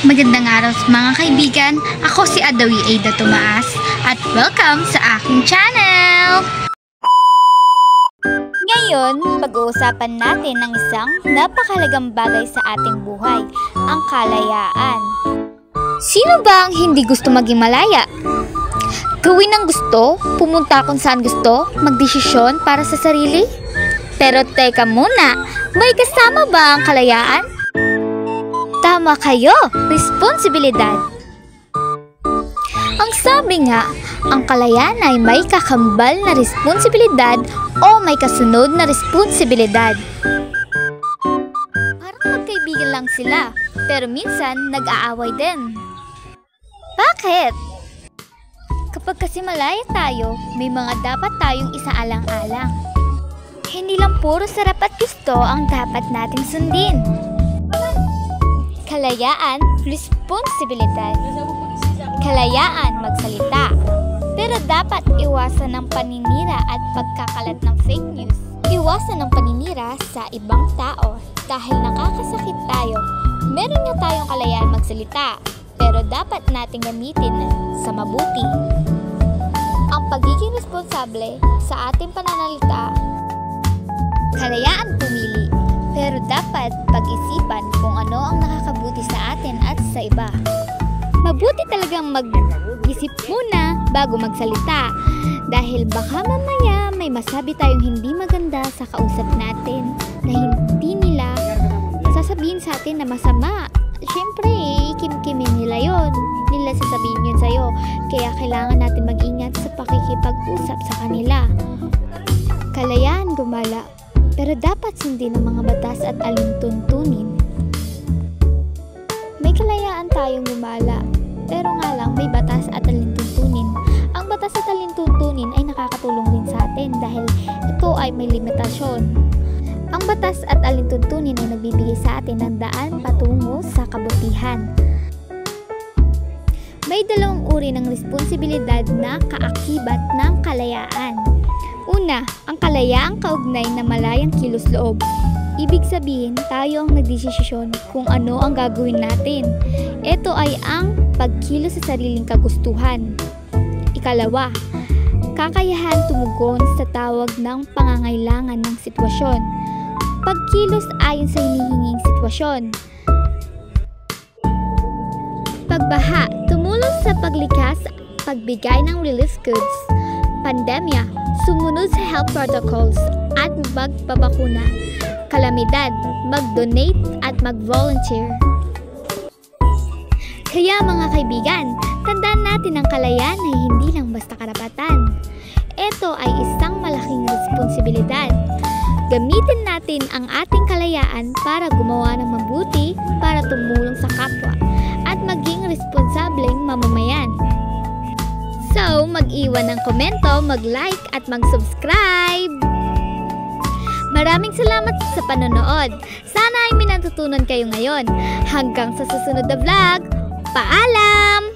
Magandang araw sa mga kaibigan. Ako si Adawi Aida Tomas at welcome sa aking channel! Ngayon, pag-uusapan natin ng isang napakahalagang bagay sa ating buhay, ang kalayaan. Sino ba ang hindi gusto maging malaya? Gawin ang gusto, pumunta kung saan gusto, magdesisyon para sa sarili? Pero teka muna, may kasama ba ang kalayaan? Tama kayo, responsibilidad. Ang sabi nga, ang kalayaan ay may kakambal na responsibilidad o may kasunod na responsibilidad. Parang magkaibigan lang sila, pero minsan nag-aaway din. Bakit? Kapag kasi malaya tayo, may mga dapat tayong isaalang-alang. Hindi lang puro sarap at gusto ang dapat nating sundin. Kalayaan, responsibilidad. Kalayaan, magsalita. Pero dapat iwasan ng paninira at pagkakalat ng fake news. Iwasan ng paninira sa ibang tao dahil nakakasakit tayo. Meron nga tayong kalayaan magsalita, pero dapat nating gamitin sa mabuti. Ang pagiging responsable sa ating pananalita, kalayaan pumili. Pero dapat pag-isipan kung ano ang nakakabuti sa atin at sa iba. Mabuti talagang mag-isip muna bago magsalita dahil baka mamaya may masabi tayong hindi maganda sa kausap natin na hindi nila sasabihin sa atin na masama. Siyempre, kimkimin nila yon. Nila sasabihin yun sa'yo. Kaya kailangan natin mag-ingat sa pakikipag-usap sa kanila. Kalayaan gumala. Pero dapat sundin ang mga batas at alintuntunin. May kalayaan tayong gumala, pero nga lang may batas at alintuntunin. Ang batas at alintuntunin ay nakakatulong din sa atin dahil ito ay may limitasyon. Ang batas at alintuntunin ay nagbibigay sa atin ng daan patungo sa kabutihan. May dalawang uri ng responsibilidad na kaakibat ng kalayaan. Una, ang kalayaang kaugnay na malayang kilos loob. Ibig sabihin, tayo ang nagdesisyon kung ano ang gagawin natin. Ito ay ang pagkilos sa sariling kagustuhan. Ikalawa, kakayahan tumugon sa tawag ng pangangailangan ng sitwasyon. Pagkilos ayon sa hinihinging sitwasyon. Pagbaha, tumulong sa paglikas, pagbigay ng relief goods. Pandemya, sumunod sa health protocols at magpabakuna. Kalamidad, mag-donate at mag-volunteer. Kaya mga kaibigan, tandaan natin ang kalayaan ay hindi lang basta karapatan. Ito ay isang malaking responsibilidad. Gamitin natin ang ating kalayaan para gumawa ng mabuti, para tumulong sa kapwa, at maging responsableng mamamayan. So, mag-iwan ng komento, mag-like at mag-subscribe! Maraming salamat sa panonood. Sana ay may natutunan kayo ngayon. Hanggang sa susunod na vlog. Paalam!